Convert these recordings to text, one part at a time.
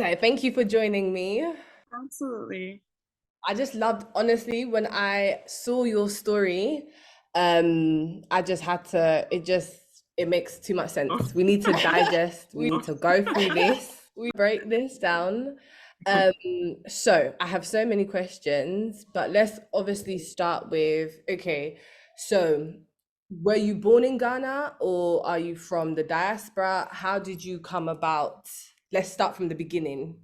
So thank you for joining me. Absolutely. I just loved, honestly, when I saw your story, I just had to, it makes too much sense. We need to digest, we need to go through this, we break this down. Um, so I have so many questions, but let's obviously start with, okay, so were you born in Ghana or are you from the diaspora? How did you come about? Let's start from the beginning.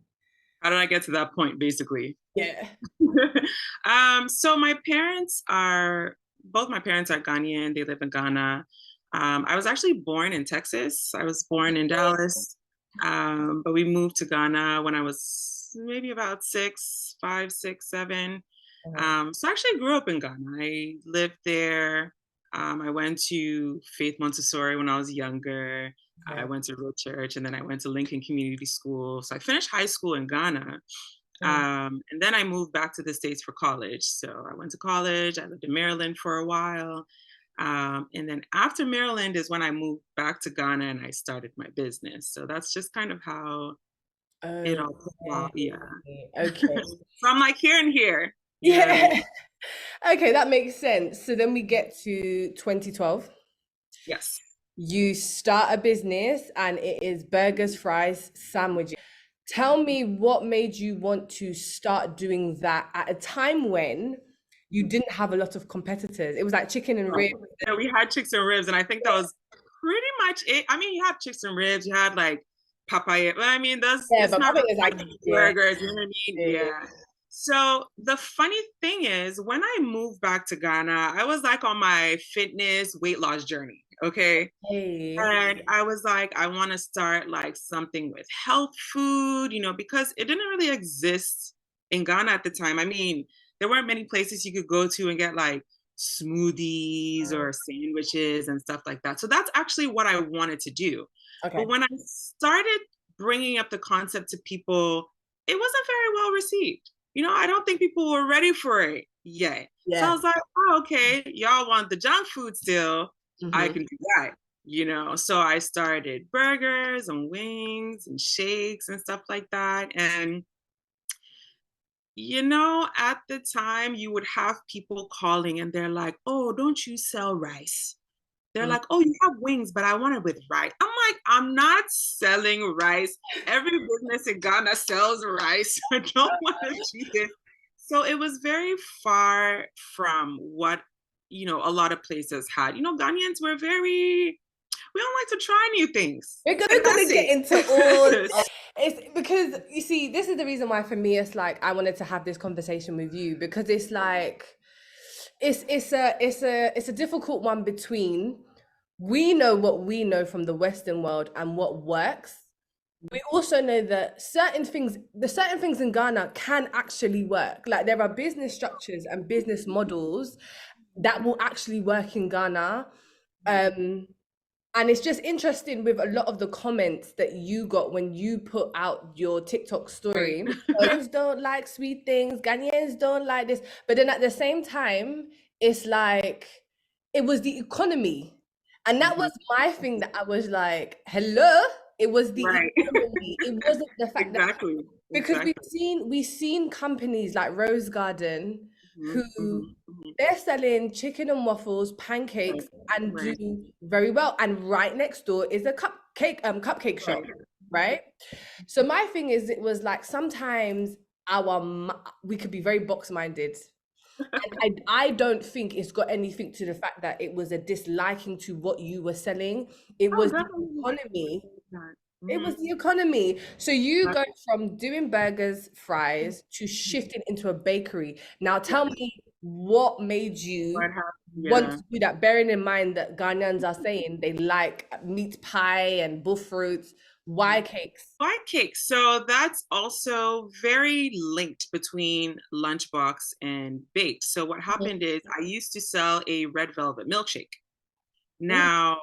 How did I get to that point, basically? Yeah. So both my parents are Ghanaian. They live in Ghana. I was actually born in Texas. I was born in Dallas, but we moved to Ghana when I was maybe about 6, 5, 6, 7. So I actually grew up in Ghana. I lived there. I went to Faith Montessori when I was younger. I Okay. went to Real Church, and then I went to Lincoln Community School. So I finished high school in Ghana. Mm. And then I moved back to the States for college. So I went to college. I lived in Maryland for a while. And then after Maryland is when I moved back to Ghana and I started my business. So that's just kind of how it all took Okay. off. Yeah. Okay. So I'm like here and here. You know what I mean? Yeah. Okay, that makes sense. So then we get to 2012. Yes. You start a business and it is burgers, fries, sandwiches. Tell me what made you want to start doing that at a time when you didn't have a lot of competitors. It was like chicken and ribs. Yeah, we had chicks and ribs, and I think that was pretty much it. I mean, you had chicks and ribs, you had like papaya, but I mean, that's Yeah, it's but not probably is really like, like yeah, burgers, you know what I mean? yeah, Yeah. So the funny thing is, when I moved back to Ghana, I was like on my fitness weight loss journey. Okay. hey, And I was like, I want to start like something with health food, because it didn't really exist in Ghana at the time. I mean, there weren't many places you could go to and get like smoothies or sandwiches and stuff like that. So that's actually what I wanted to do. But okay. when I started bringing up the concept to people, it wasn't very well received. I don't think people were ready for it yet. So I Yeah. was like, oh, okay, y'all want the junk food still. I Hmm. can do that. So I started burgers and wings and shakes and stuff like that. And, at the time, you would have people calling and they're like, oh, don't you sell rice? They're like, oh, you have wings, but I want it with rice. I'm like, I'm not selling rice. Every business in Ghana sells rice. I don't want to do this. So it was very far from what, a lot of places had. Ghanaians were we don't like to try new things. We're And that's gonna get it. into all of it's because you see, this is the reason why for me it's like I wanted to have this conversation with you because it's like it's a difficult one between we know what we know from the Western world and what works. We also know that certain things in Ghana can actually work. Like there are business structures and business models that will actually work in Ghana. Um, and it's just interesting with a lot of the comments that you got when you put out your TikTok Right. story. Ghanaians don't like sweet things, Ghanaians don't like this. But then at the same time, it's like it was the economy. And that was Mhm. my thing that I was like, hello? It was the Right. economy. It wasn't the fact that Exactly. because we've Exactly. seen we've seen companies like Rose Garden Mhm, who mhm, mhm. they're selling chicken and waffles, Right. pancakes, and do Right. very well. And right next door is a cupcake shop, Right. right? So my thing is, it was like sometimes we could be very box minded. And I don't think it's got anything to the fact that it was a disliking to what you were selling. It Oh, was the definitely not. economy. Not. It was Mhm. the economy. So you go Exactly. from doing burgers, fries to shifting into a bakery. Now tell me what made you What happened? want Yeah. to do that, bearing in mind that Ghanaians are saying they like meat pie and bull fruits. Why cakes? Pie cake. So that's also very linked between Lunchbox and baked. So what happened is I used to sell a red velvet milkshake. Mhm. Now,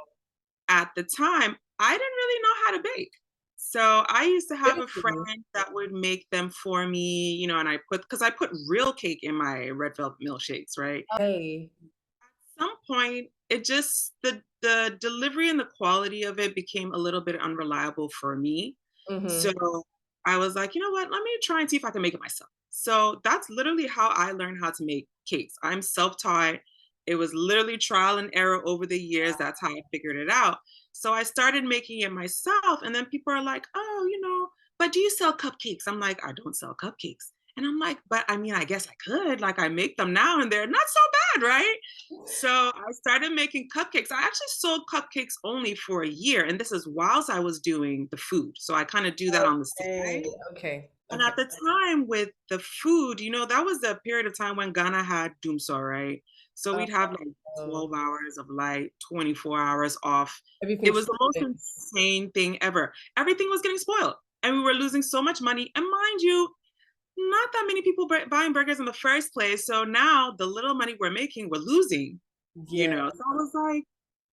at the time, I didn't really know how to bake. So I used to have a Really? friend that would make them for me, and because I put real cake in my red velvet milkshakes, right? Hey. Some point, it just the delivery and the quality of it became a little bit unreliable for me. So Mm-hmm. I was like, you know what? Let me try and see if I can make it myself. So that's literally how I learned how to make cakes. I'm self-taught. It was literally trial and error over the years. That's how I figured it out. So I started making it myself. And then people are like, oh, but do you sell cupcakes? I'm like, I don't sell cupcakes. And I'm like, but I mean, I guess I could. Like, I make them now and they're not so bad, right? So I started making cupcakes. I actually sold cupcakes only for a year. And this is whilst I was doing the food. So I kind of do that on the side. Okay. And at the time with the food, that was the period of time when Ghana had Doomsaw, right? So we'd have like 12 hours of light, 24 hours off. It was the most insane thing ever. Everything was getting spoiled and we were losing so much money. And mind you, not that many people buying burgers in the first place. So now the little money we're making, we're losing, So I was like,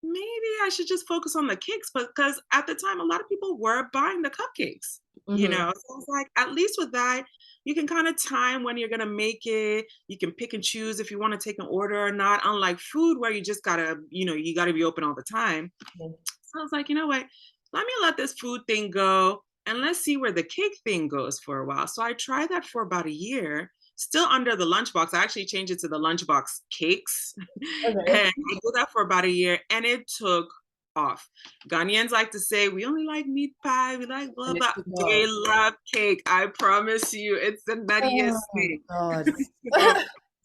maybe I should just focus on the cakes, but because at the time, a lot of people were buying the cupcakes, So I was like, at least with that, you can kind of time when you're going to make it. You can pick and choose if you want to take an order or not, unlike food where you just gotta, you gotta be open all the time. So I was like, you know what, let me let this food thing go and let's see where the cake thing goes for a while. So I tried that for about a year, still under the lunchbox. I actually changed it to the lunchbox cakes. And I did that for about a year and it took off. Ghanaians like to say, we only like meat pie, we like blah, blah. They love cake. I promise you, it's the nuttiest thing. God.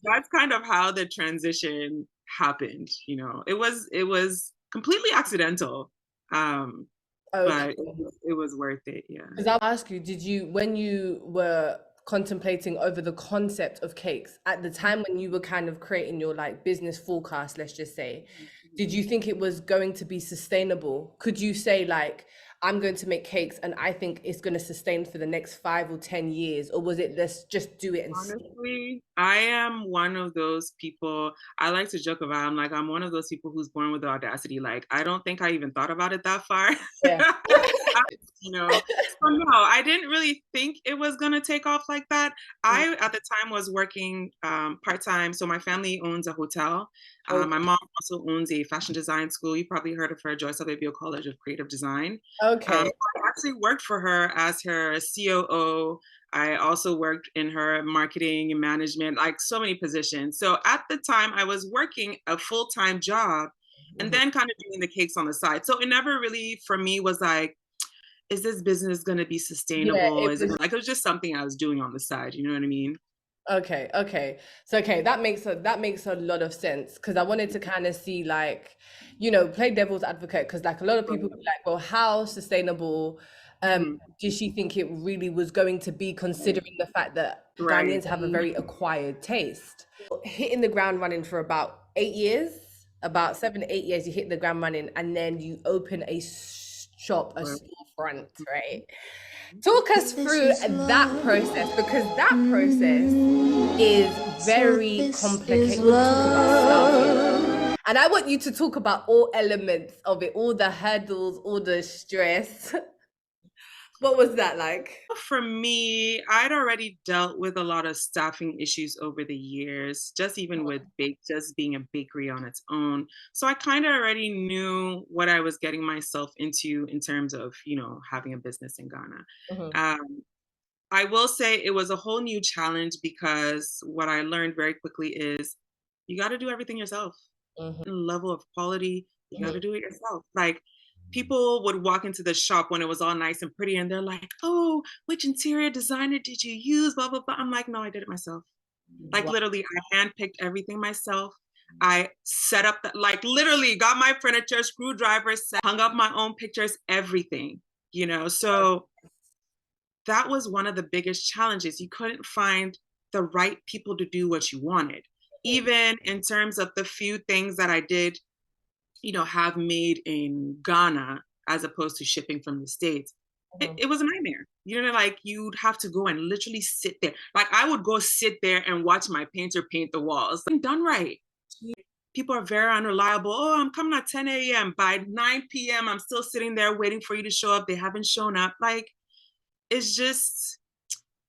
That's kind of how the transition happened. It was completely accidental. But it was worth it, yeah. Because I'll ask you, when you were contemplating over the concept of cakes, at the time when you were kind of creating your like business forecast, let's just say, did you think it was going to be sustainable? Could you say like, I'm going to make cakes and I think it's going to sustain for the next 5 or 10 years? Or was it, let's just do it? And honestly, I am one of those people. I like to joke about, I'm one of those people who's born with the audacity. Like, I don't think I even thought about it that far. Yeah. So no, I didn't really think it was going to take off like that. I, at the time, was working part-time. So my family owns a hotel. My mom also owns a fashion design school. You probably heard of her, Tracy Ababio College of Creative Design. Okay. I actually worked for her as her COO. I also worked in her marketing and management, like so many positions. So at the time I was working a full-time job and then kind of doing the cakes on the side. So it never really, for me, was like, is this business going to be sustainable? It was just something I was doing on the side. You know what I mean? Okay. So that makes a lot of sense, because I wanted to kind of see, like, play devil's advocate, because like a lot of people be like, well, how sustainable did she think it really was going to be, considering the fact that Ghanaians have a very acquired taste? Hitting the ground running for about 8 years, about 7 to 8 years, you hit the ground running, and then you open a shop, a storefront, right? Talk us through that process, because that process is very complicated. And I want you to talk about all elements of it, all the hurdles, all the stress. What was that like? For me, I'd already dealt with a lot of staffing issues over the years, just even with just being a bakery on its own. So I kind of already knew what I was getting myself into in terms of, having a business in Ghana. I will say it was a whole new challenge, because what I learned very quickly is you got to do everything yourself. Level of quality, you got to do it yourself. Like, people would walk into the shop when it was all nice and pretty and they're like, oh, which interior designer did you use? Blah, blah, blah. I'm like, no, I did it myself. Like, literally, I handpicked everything myself. I set up, literally got my furniture, screwdrivers, hung up my own pictures, everything, So that was one of the biggest challenges. You couldn't find the right people to do what you wanted. Even in terms of the few things that I did have made in Ghana as opposed to shipping from the States, it was a nightmare. Like, you'd have to go and literally sit there. Like, I would go sit there and watch my painter paint the walls. Done right. People are very unreliable. Oh, I'm coming at 10 a.m. By 9 p.m., I'm still sitting there waiting for you to show up. They haven't shown up. Like, it's just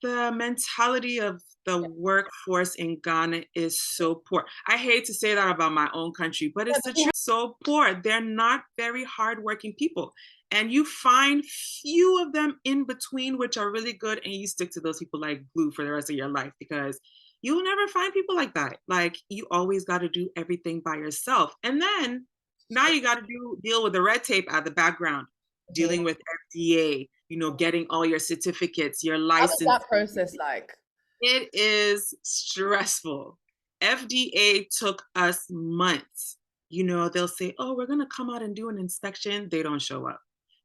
the mentality of the workforce in Ghana is so poor. I hate to say that about my own country, but it's the truth. So poor. They're not very hardworking people. and you find few of them in between which are really good, and you stick to those people like glue for the rest of your life, because you'll never find people like that. Like, you always got to do everything by yourself, and then now you got to deal with the red tape at the background, dealing with FDA, getting all your certificates, your How was license. that process like? It is stressful. FDA took us months. They'll say, oh, we're going to come out and do an inspection. They don't show up.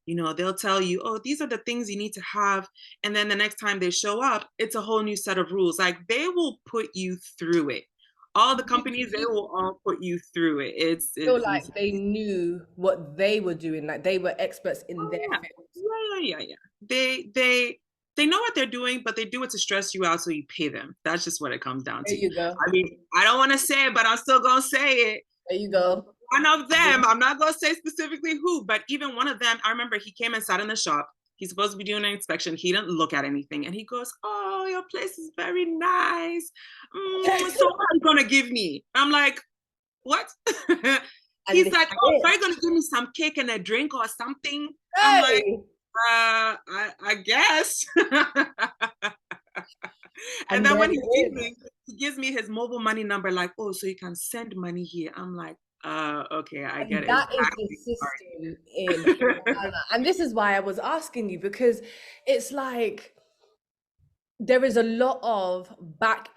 They'll tell you, oh, these are the things you need to have. And then the next time they show up, it's a whole new set of rules. Like, they will put you through it. All the companies, they will all put you through it. It's Feel like they knew what they were doing, like they were experts in their field. Yeah. They know what they're doing, but they do it to stress you out so you pay them. That's just what it comes down to. There you go. I mean, I don't want to say it, but I'm still gonna say it. There you go. One of them, I'm not gonna say specifically who, but even one of them, I remember he came and sat in the shop. He's supposed to be doing an inspection. He didn't look at anything, and he goes, "Oh, your place is very nice. So what are you gonna give me?" I'm like, "What?" He's like, "Oh, are you gonna give me some cake and a drink or something?" Hey. I'm like, I guess. And then when he gives me his mobile money number, like, oh, so you can send money here. I'm like, okay, I get it. That is the system in Ghana. And this is why I was asking you, because it's like there is a lot of back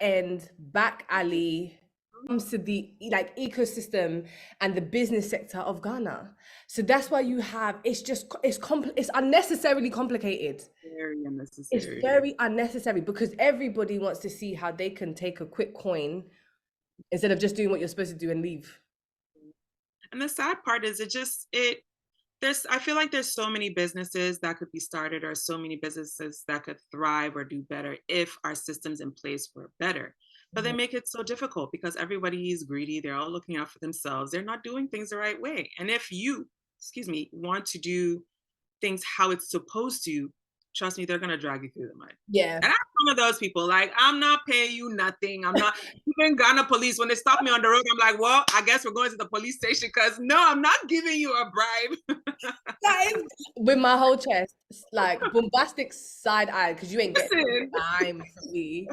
alley comes to the like ecosystem and the business sector of Ghana. So that's why you have, it's unnecessarily complicated. Very unnecessary. It's very unnecessary because everybody wants to see how they can take a quick coin instead of just doing what you're supposed to do and leave. And the sad part is I feel like there's so many businesses that could be started, or so many businesses that could thrive or do better if our systems in place were better. But they make it so difficult because everybody is greedy. They're all looking out for themselves. They're not doing things the right way. And if you, want to do things how it's supposed to, trust me, they're going to drag you through the mud. Yeah. And I'm one of those people, like, I'm not paying you nothing. I'm not, even Ghana police, when they stop me on the road, I'm like, well, I guess we're going to the police station because no, I'm not giving you a bribe. That is with my whole chest, like bombastic side eye, because you ain't getting time from me.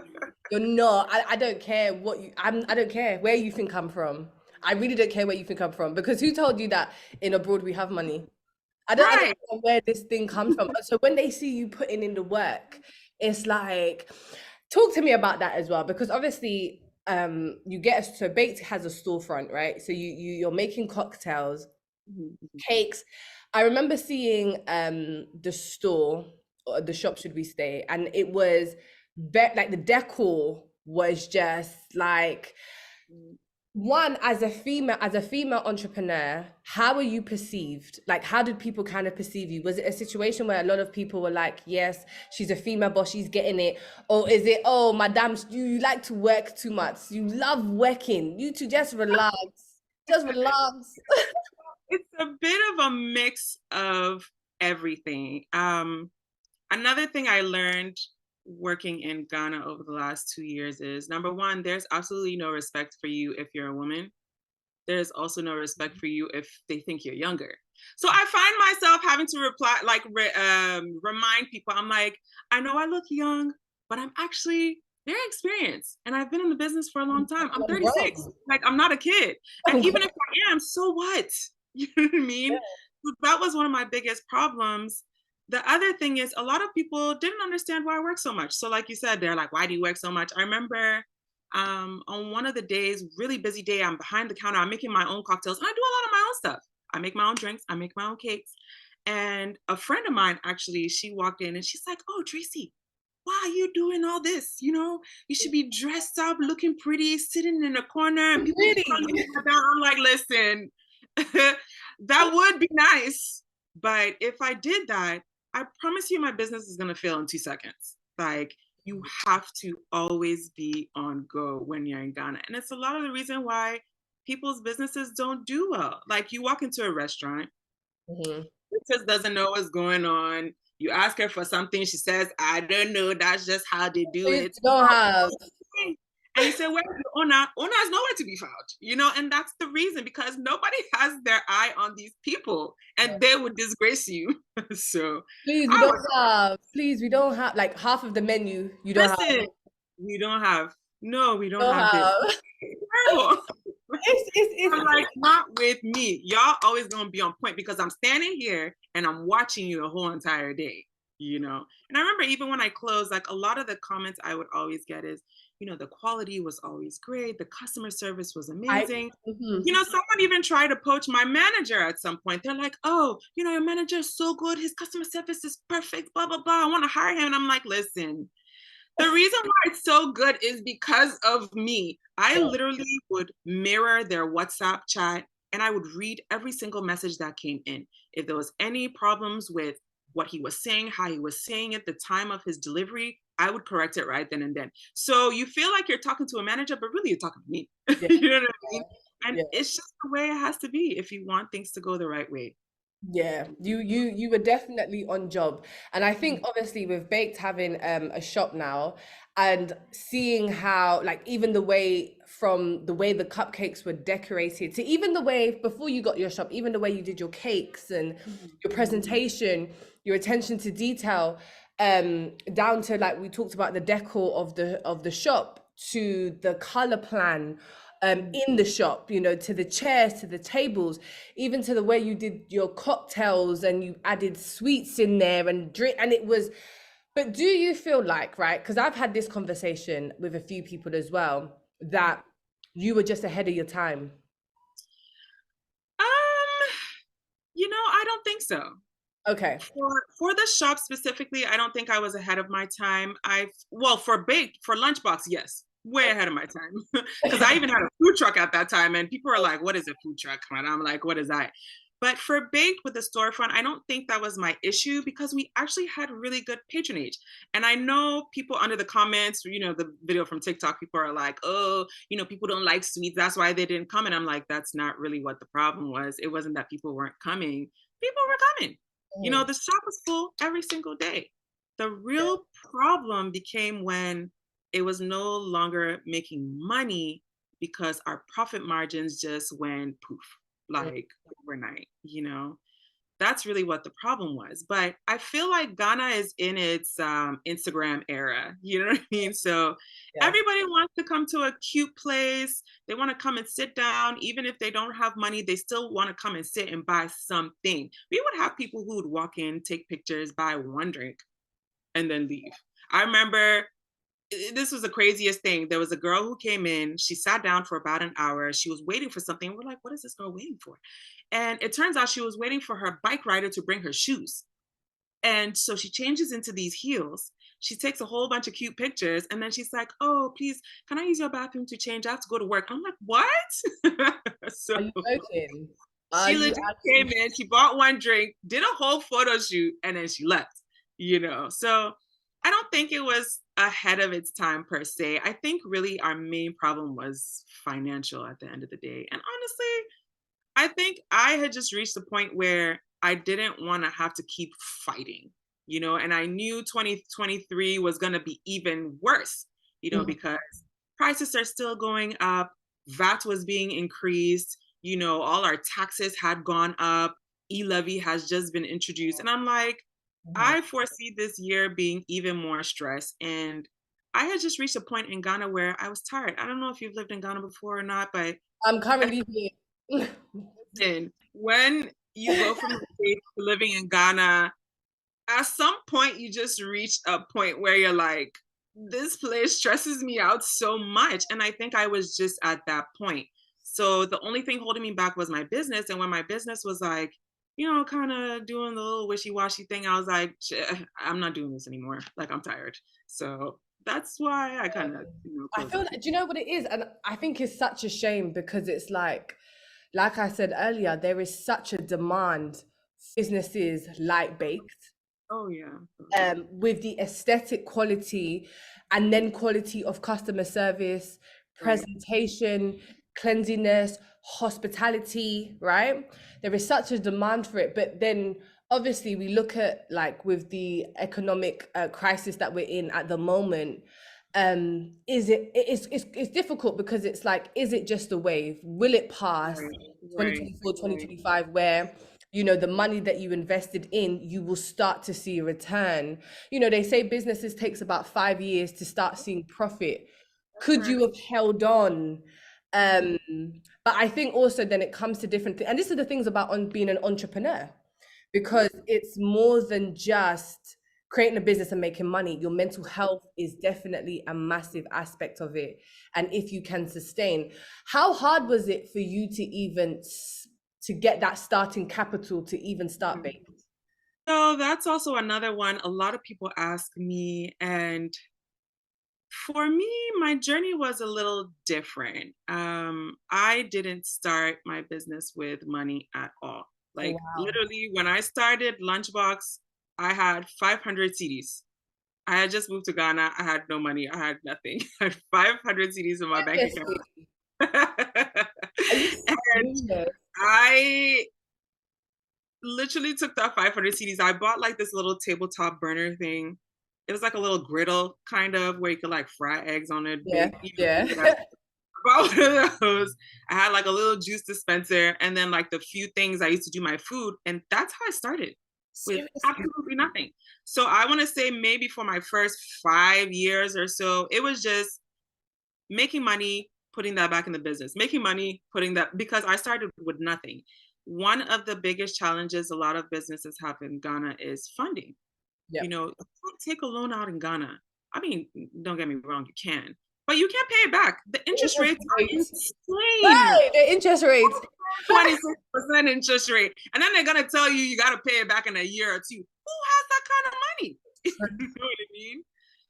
You're not, I don't care what I don't care where you think I'm from. I really don't care where you think I'm from, because who told you that in abroad we have money? I don't know where this thing comes from. So when they see you putting in the work, it's like, talk to me about that as well, because obviously you get, so Baked has a storefront, right? So you're making cocktails, cakes. I remember seeing the store, or the shop should we say, and it was like the decor was just like, one, as a female entrepreneur, how were you perceived? Like, how did people kind of perceive you? Was it a situation where a lot of people were like, yes, she's a female boss, she's getting it? Or is it, oh, madam, you like to work too much, you love working, you two just relax, just relax? It's a bit of a mix of everything. Another thing I learned working in Ghana over the last 2 years is, number one, there's absolutely no respect for you if you're a woman. There's also no respect for you if they think you're younger. So I find myself having to remind people, I'm like, I know I look young, but I'm actually very experienced, and I've been in the business for a long time. I'm 36. Like, I'm not a kid. And even if I am, so what? You know what I mean? Yeah. That was one of my biggest problems. The other thing is, a lot of people didn't understand why I work so much. So like you said, they're like, why do you work so much? I remember on one of the days, really busy day, I'm behind the counter, I'm making my own cocktails, and I do a lot of my own stuff. I make my own drinks, I make my own cakes. And a friend of mine, actually, she walked in and she's like, oh, Tracy, why are you doing all this? You should be dressed up, looking pretty, sitting in a corner, and people I'm like, listen, that would be nice. But if I did that, I promise you my business is going to fail in 2 seconds. Like, you have to always be on go when you're in Ghana. And it's a lot of the reason why people's businesses don't do well. Like, you walk into a restaurant, it just doesn't know what's going on. You ask her for something, she says, I don't know, that's just how they do it. And you say, where's the owner? Owner is nowhere to be found, and that's the reason, because nobody has their eye on these people and they would disgrace you. So Please, I would we don't have like half of the menu. You don't have. listen, we don't have, no, we don't Don't have this. have. Terrible. It's I'm like, not with me. Y'all always gonna be on point because I'm standing here and I'm watching you the whole entire day, And I remember even when I closed, like a lot of the comments I would always get is, the quality was always great, the customer service was I. amazing. Mhm. Someone even tried to poach my manager at some point. They're like, oh, your manager is so good, his customer service is perfect, blah, blah, blah. I want to hire him. And I'm like, listen, the reason why it's so good is because of me. I literally would mirror their WhatsApp chat and I would read every single message that came in. If there was any problems with what he was saying, how he was saying it, the time of his delivery, I would correct it right then and then. So you feel like you're talking to a manager, but really you're talking to me. Yeah. You know what I mean? And Yeah. it's just the way it has to be if you want things to go the right way. Yeah, you were definitely on job. And I think obviously with Baked having a shop now and seeing how like even the way from the way the cupcakes were decorated to even the way before you got your shop, even the way you did your cakes and your presentation, your attention to detail, down to like we talked about the decor of the shop to the color plan in the shop, to the chairs, to the tables, even to the way you did your cocktails and you added sweets in there and drink. And it was, but do you feel like, right? Because I've had this conversation with a few people as well, that you were just ahead of your time. I don't think so. Okay. For the shop specifically, I don't think I was ahead of my time. For lunchbox, yes, way ahead of my time. Because I even had a food truck at that time, and people are like, "What is a food truck?" And I'm like, "What is that?" But for baked with the storefront, I don't think that was my issue because we actually had really good patronage. And I know people under the comments, the video from TikTok, people are like, oh, people don't like sweets. That's why they didn't come. And I'm like, that's not really what the problem was. It wasn't that people weren't coming. People were coming. The shop was full every single day. The real problem became when it was no longer making money because our profit margins just went poof, like overnight. That's really what the problem was. But I feel like Ghana is in its Instagram era. You know what I mean? So everybody wants to come to a cute place. They want to come and sit down. Even if they don't have money, they still want to come and sit and buy something. We would have people who would walk in, take pictures, buy one drink, and then leave. I remember this was the craziest thing. There was a girl who came in. She sat down for about an hour. She was waiting for something. We're like, what is this girl waiting for? And it turns out she was waiting for her bike rider to bring her shoes. And so she changes into these heels. She takes a whole bunch of cute pictures. And then she's like, oh, please, can I use your bathroom to change? I have to go to work. I'm like, what? So Are you joking? she legit came in, she bought one drink, did a whole photo shoot, and then she left, So I don't think it was ahead of its time per se. I think really our main problem was financial at the end of the day. And honestly, I think I had just reached the point where I didn't want to have to keep fighting, and I knew 2023 was going to be even worse, because prices are still going up, VAT was being increased, all our taxes had gone up, e-levy has just been introduced. And I'm like, I foresee this year being even more stress. And I had just reached a point in Ghana where I was tired. I don't know if you've lived in Ghana before or not, but I'm currently here. and when you go from the States to living in Ghana, at some point you just reach a point where you're like, this place stresses me out so much. And I think I was just at that point. So the only thing holding me back was my business. And when my business was like, kind of doing the little wishy-washy thing, I was like, I'm not doing this anymore. Like, I'm tired. So that's why I kind of, I feel like, do you know what it is? And I think it's such a shame because it's like I said earlier, there is such a demand businesses like Baked. Oh yeah. With the aesthetic quality and then quality of customer service, presentation, cleanliness, hospitality, right? There is such a demand for it. But then obviously we look at like with the economic crisis that we're in at the moment, is it's difficult because it's like, is it just a wave? Will it pass Right, right, 2024, right. 2025, where the money that you invested in, you will start to see a return. They say businesses takes about 5 years to start seeing profit. Could you Correct. have held on? um but I think also then it comes to different things, and this is the things about on being an entrepreneur, because it's more than just creating a business and making money. Your mental health is definitely a massive aspect of it. And if you can sustain, how hard was it for you to even to get that starting capital to even start Mhm. Bake? So that's also another one. A lot of people ask me, and for me, my journey was a little different. I didn't start my business with money at all. Like Wow. literally, when I started Lunchbox, I had 500 CDs. I had just moved to Ghana. I had no money. I had nothing. I had 500 CDs in my bank Seriously? account. Are you And serious? I literally took that 500 CDs. I bought like this little tabletop burner thing. It was like a little griddle kind of where you could like fry eggs on it, Yeah, bake, yeah. whatever. I bought one of those. I had like a little juice dispenser and then like the few things I used to do my food. And that's how I started with Seriously? absolutely nothing. So I want to say maybe for my first 5 years or so, it was just making money, putting that back in the business, making money, putting that, because I started with nothing. One of the biggest challenges a lot of businesses have in Ghana is funding. Yeah. You can't take a loan out in Ghana. I mean, don't get me wrong, you can, but you can't pay it back. The interest Interest rates are rates. insane. Right, the interest rates. 26% interest rate. And then they're gonna tell you got to pay it back in a year or two. Who has that kind of money? You know what I mean?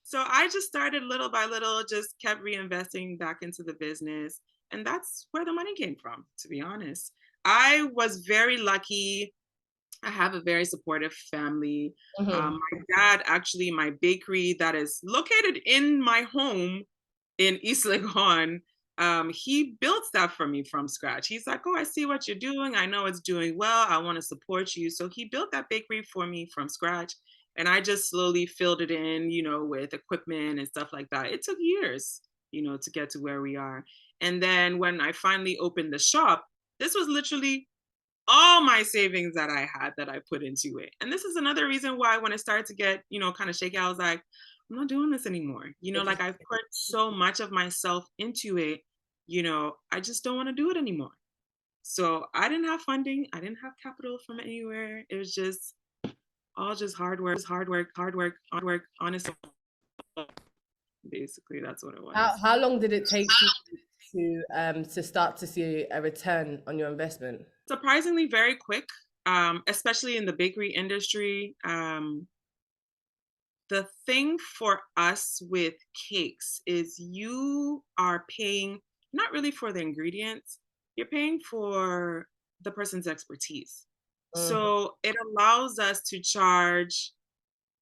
So I just started little by little, just kept reinvesting back into the business. And that's where the money came from, to be honest. I was very lucky. I have a very supportive family. Mhm. My dad, actually, my bakery that is located in my home in East Legon, he built stuff for me from scratch. He's like, "Oh, I see what you're doing. I know it's doing well. I want to support you." So he built that bakery for me from scratch. And I just slowly filled it in, with equipment and stuff like that. It took years, to get to where we are. And then when I finally opened the shop, this was literally all my savings that I had that I put into it. And this is another reason why when it started to get, kind of shaky, I was like, I'm not doing this anymore. Like I've put so much of myself into it, I just don't want to do it anymore. So I didn't have funding. I didn't have capital from anywhere. It was just all just hard work, honest. Basically, that's what it was. How long did it take you to start to see a return on your investment? Surprisingly, very quick, especially in the bakery industry. The thing for us with cakes is you are paying not really for the ingredients, you're paying for the person's expertise. Mhm. So it allows us to charge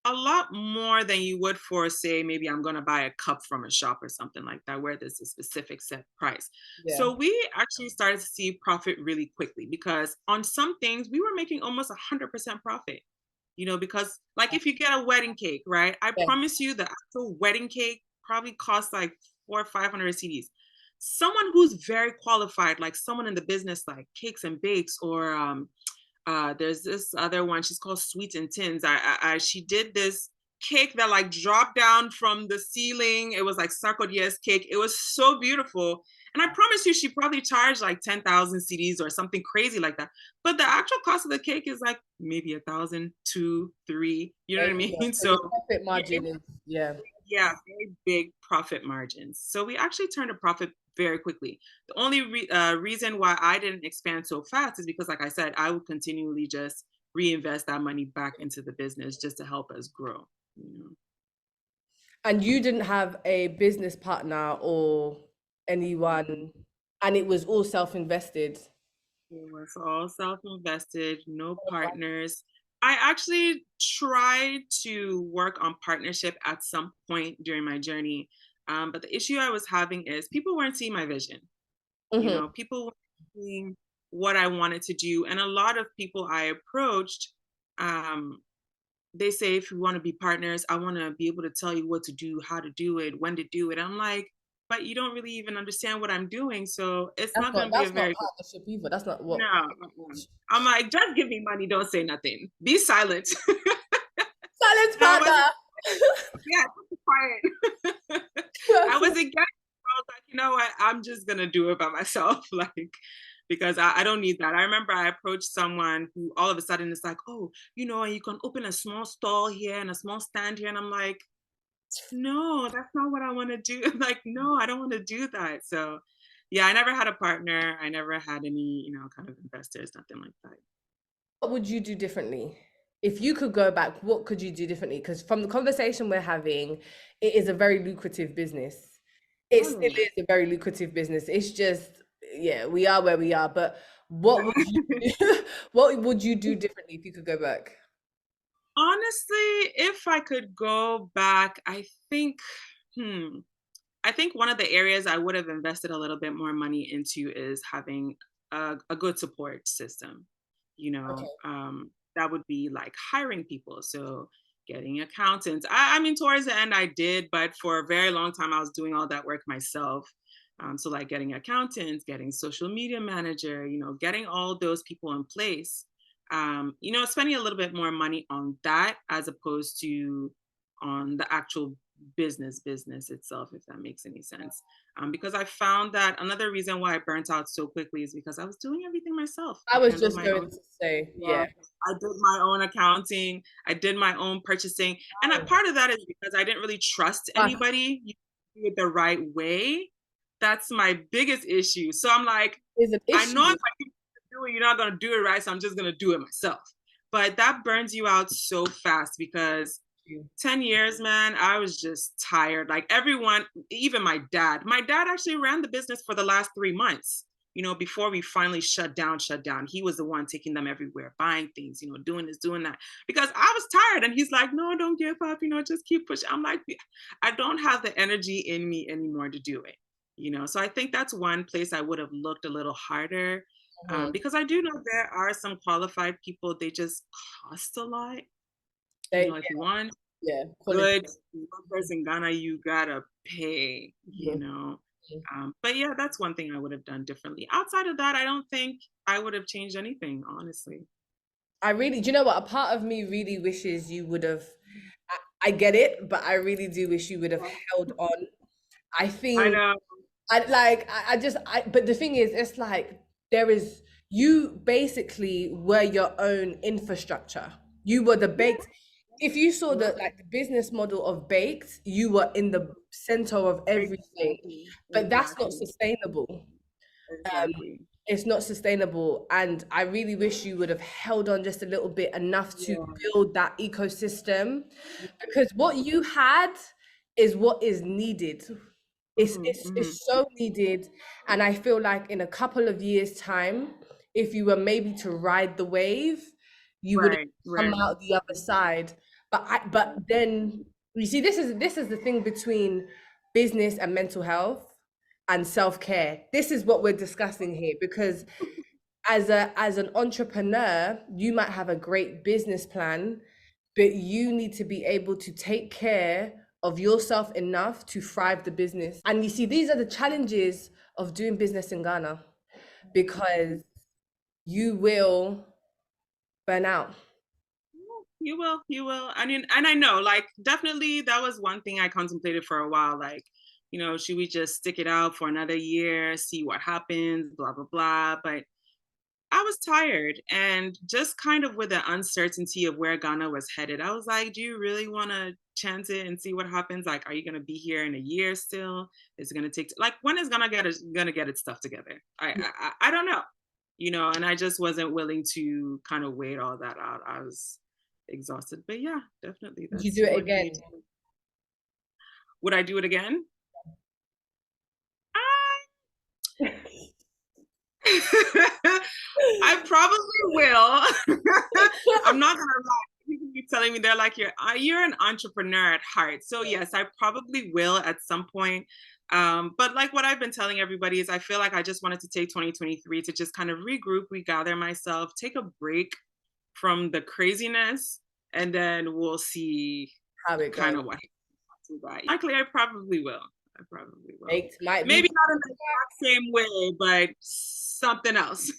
a lot more than you would for, say, maybe I'm going to buy a cup from a shop or something like that, where there's a specific set price. Yeah. So we actually started to see profit really quickly because on some things we were making almost 100% profit. Because like if you get a wedding cake, right? I Yeah. promise you the actual wedding cake probably costs like 400 or 500 CDs. Someone who's very qualified, like someone in the business, like Cakes and Bakes, or there's this other one. She's called Sweets and Tins. She did this cake that like dropped down from the ceiling. It was like Sarkodie's cake. It was so beautiful. And I promise you, she probably charged like 10,000 CDs or something crazy like that. But the actual cost of the cake is like maybe 1,000, 2, 3. You know what I Yeah. mean? So So the profit it, margin is, yeah. yeah, very big profit margins. So we actually turned a profit very quickly. The only reason why I didn't expand so fast is because, like I said, I would continually just reinvest that money back into the business just to help us grow. And you didn't have a business partner or anyone, and it was all self-invested. It was all self-invested, no partners. I actually tried to work on partnership at some point during my journey. But the issue I was having is people weren't seeing my vision. Hmm. People were seeing what I wanted to do. And a lot of people I approached, um, they say if you want to be partners, I want to be able to tell you what to do, how to do it, when to do it. I'm like, but you don't really even understand what I'm doing, so it's not going to be a That's not very good. partnership either. That's not what No. I'm like, just give me money, don't say nothing, be silent. silence I wasn't, partner. yeah, quiet. I wasn't getting. I was like, you know what? I'm just gonna do it by myself, like, because I don't need that. I remember I approached someone who all of a sudden is like, oh, you can open a small stall here and a small stand here, and I'm like, no, that's not what I want to do. Like, no, I don't want to do that. So, yeah, I never had a partner. I never had any, kind of investors, nothing like that. What would you do differently? If you could go back, what could you do differently? Because from the conversation we're having, it is a very lucrative business. It still Oh. is a very lucrative business. It's just, yeah, we are where we are. But what would you do? What would you do differently if you could go back? Honestly, if I could go back, hmm, I think one of the areas I would have invested a little bit more money into is having a good support system. Okay. That would be like hiring people. So getting accountants. I mean, towards the end I did, but for a very long time I was doing all that work myself. So like getting accountants, getting social media manager, getting all those people in place. Spending a little bit more money on that as opposed to on the actual business itself, if that makes any sense. Because I found that another reason why I burnt out so quickly is because I was doing everything myself. I I was handled just my going own. to say, Yeah, yeah. I did my own accounting. I did my own purchasing, and Oh, part of that is because I didn't really trust but anybody. You do it the right way. That's my biggest issue. So I'm like, there's an I know if issue. I can do it, you're not gonna do it right. So I'm just gonna do it myself. But that burns you out so fast because 10 years, man, I was just tired. Like everyone, even my dad. My dad actually ran the business for the last 3 months. Before we finally shut down. He was the one taking them everywhere, buying things, doing this, doing that. Because I was tired. And he's like, no, don't give up, just keep pushing. I'm like, I don't have the energy in me anymore to do it. So I think that's one place I would have looked a little harder. Mhm. Because I do know there are some qualified people, they just cost a lot. They, If you want yeah, quality. good workers in Ghana, you gotta pay, Mhm. But yeah, that's one thing I would have done differently. Outside of that, I don't think I would have changed anything, honestly. I really, do you know what? A part of me really wishes you would have. I get it, but I really do wish you would have held on. I I think know. but the thing is, it's like there is, you basically were your own infrastructure. You were the Yeah, baked. If you saw yeah, the business model of baked, you were in the center of everything, exactly, but that's not exactly, sustainable. exactly. It's not sustainable, and I really wish you would have held on just a little bit enough to Yeah, build that ecosystem, because what you had is what is needed. it's hmm it's hmm it's so needed, and I feel like in a couple of years time, if you were maybe to ride the wave, you would right, have come right. out the other side. But then you see, this is the thing between business and mental health and self-care. This is what we're discussing here, because as an entrepreneur, you might have a great business plan, but you need to be able to take care of yourself enough to thrive the business. And you see, these are the challenges of doing business in Ghana, because you will burn out. You will. I mean, and I know, like, definitely that was one thing I contemplated for a while. Like, should we just stick it out for another year, see what happens, blah, blah, blah. But I was tired and just kind of with the uncertainty of where Ghana was headed. I was like, do you really want to chance it and see what happens? Like, are you going to be here in a year still? Is it going to take, like, when is Ghana gonna get its stuff together? I don't know, and I just wasn't willing to kind of wait all that out. I was exhausted, but yeah, definitely Would you that's do it what you again? need to do. Would I do it again? I probably will. I'm not gonna lie. People keep telling me they're like you're an entrepreneur at heart. So yes, I probably will at some point. But like what I've been telling everybody is I feel like I just wanted to take 2023 to just kind of regroup, regather myself, take a break from the craziness, and then we'll see how it kind goes. of what happens. Likely, I probably will. I probably will. Baked might be. Maybe not in the exact same way, but something else.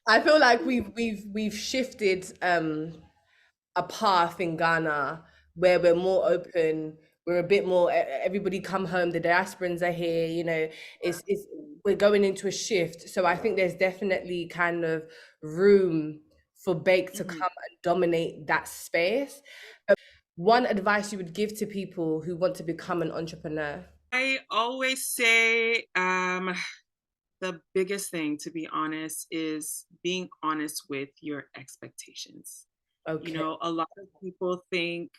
I feel like we've shifted a path in Ghana where we're more open. We're a bit more. Everybody come home. The diasporans are here. You know, it's we're going into a shift. So I think there's definitely kind of room for Bake to come and dominate that space. One advice you would give to people who want to become an entrepreneur? I always say the biggest thing, to be honest, is being honest with your expectations. You Okay. know, a lot of people think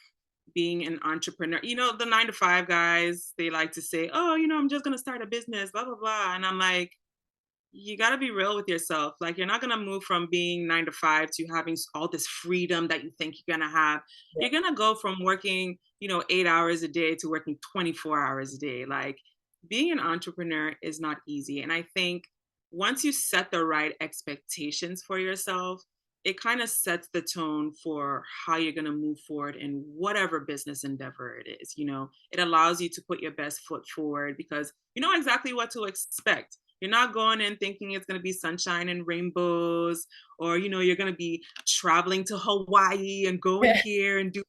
being an entrepreneur, you know, the 9 to 5 guys, they like to say, oh, you know, I'm just going to start a business, blah, blah, blah. And I'm like, you got to be real with yourself. Like, you're not going to move from being 9 to 5 to having all this freedom that you think you're going to have. Yeah. You're going to go from working, you know, 8 hours a day to working 24 hours a day. Like, being an entrepreneur is not easy. And I think once you set the right expectations for yourself, it kind of sets the tone for how you're going to move forward in whatever business endeavor it is. You know, it allows you to put your best foot forward because you know exactly what to expect. You're not going in thinking it's going to be sunshine and rainbows, or, you know, you're going to be traveling to Hawaii and going here and do.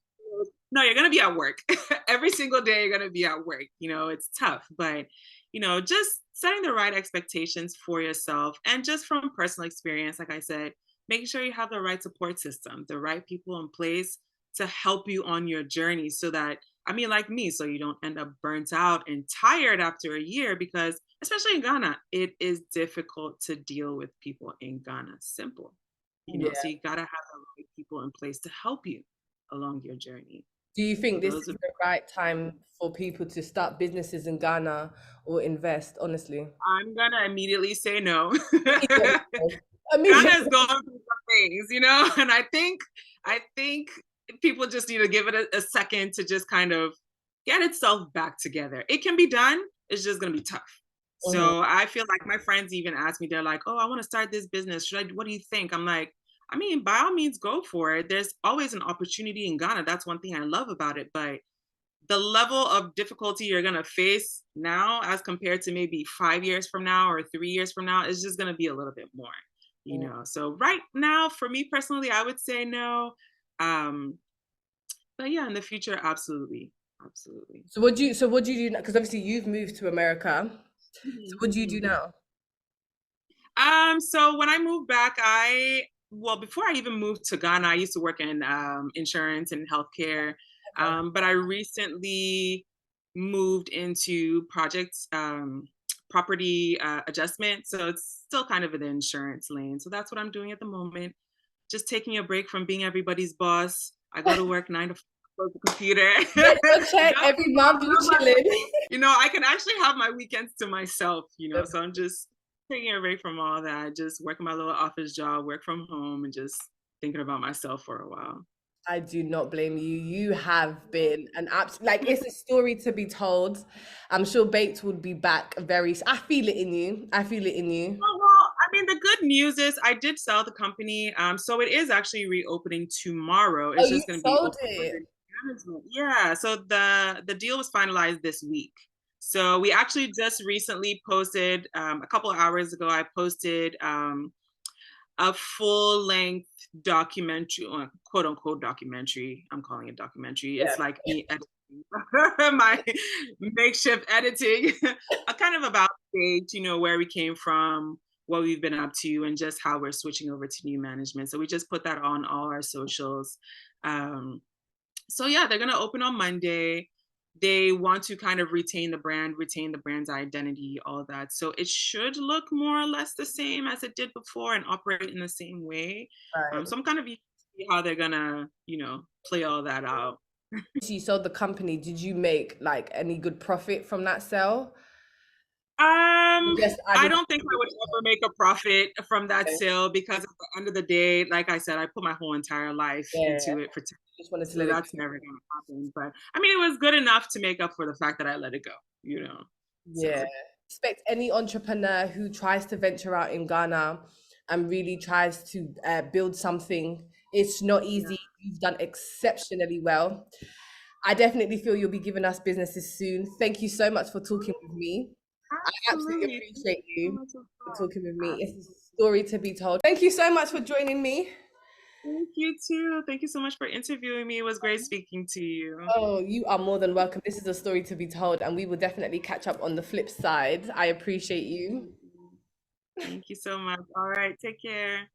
No, you're going to be at work. Every single day you're going to be at work. You know, it's tough, but, you know, just setting the right expectations for yourself. And just from personal experience, like I said, making sure you have the right support system, the right people in place to help you on your journey so that, I mean, like me, so you don't end up burnt out and tired after a year because, especially in Ghana, it is difficult to deal with people in Ghana. Simple. You know, so you got to have the right people in place to help you along your journey. Do you think So this is the right time for people to start businesses in Ghana or invest, honestly? I'm going to immediately say no. Immediately. Ghana's going through some things, you know, and I think people just need to give it a second to just kind of get itself back together. It can be done. It's just going to be tough. So I feel like my friends even ask me, they're like, oh, I want to start this business. What do you think? I'm like, I mean, by all means, go for it. There's always an opportunity in Ghana. That's one thing I love about it. But the level of difficulty you're going to face now as compared to maybe 5 years from now or 3 years from now is just going to be a little bit more, you know. So right now, for me personally, I would say no. But yeah, in the future, absolutely. Absolutely. So what do you do now? Because obviously you've moved to America. So what do you do now? So when I moved back, well, before I even moved to Ghana, I used to work in insurance and healthcare. But I recently moved into property adjustment. So it's still kind of in the insurance lane. So that's what I'm doing at the moment. Just taking a break from being everybody's boss. I go to work 9 to 5, close the computer. Get your check every month, you chilling. You know, I can actually have my weekends to myself, you know, so I'm just taking a break from all that, just working my little office job, work from home, and just thinking about myself for a while. I do not blame you. You have been an absolute, like, it's a story to be told. I'm sure Baked would be back very. I feel it in you. I feel it in you. Well, I mean, the good news is I did sell the company, so it is actually reopening tomorrow. It's just going to be sold open it. management. Yeah, so the deal was finalized this week. So we actually just recently posted a couple of hours ago. I posted a full-length documentary, quote unquote documentary. I'm calling it documentary. It's like me editing my makeshift editing, a kind of about stage, you know, where we came from, what we've been up to, and just how we're switching over to new management. So we just put that on all our socials. So yeah, they're gonna open on Monday. They want to kind of retain the brand's identity, all that. So it should look more or less the same as it did before and operate in the same way. Right. So I'm kind of see how they're gonna, you know, play all that out. You sold the company. Did you make like any good profit from that sale? Yes, I don't think I would ever make a profit from that sale because at the end of the day, like I said, I put my whole entire life into it for 10 just wanted to so let it that's never gonna happen. But I mean, it was good enough to make up for the fact that I let it go, you know. Yeah. So. Expect any entrepreneur who tries to venture out in Ghana and really tries to build something It's not easy. You've done exceptionally well. I definitely feel you'll be giving us businesses soon. Thank you so much for talking with me. I absolutely Absolutely. Thank appreciate you so you much as for well. talking with me. It's a story to be told. Thank you so much for joining me. Thank you too. Thank you so much for interviewing me. It was great speaking to you. Oh, you are more than welcome. This is a story to be told, and we will definitely catch up on the flip side. I appreciate you. Thank you so much. All right. Take care.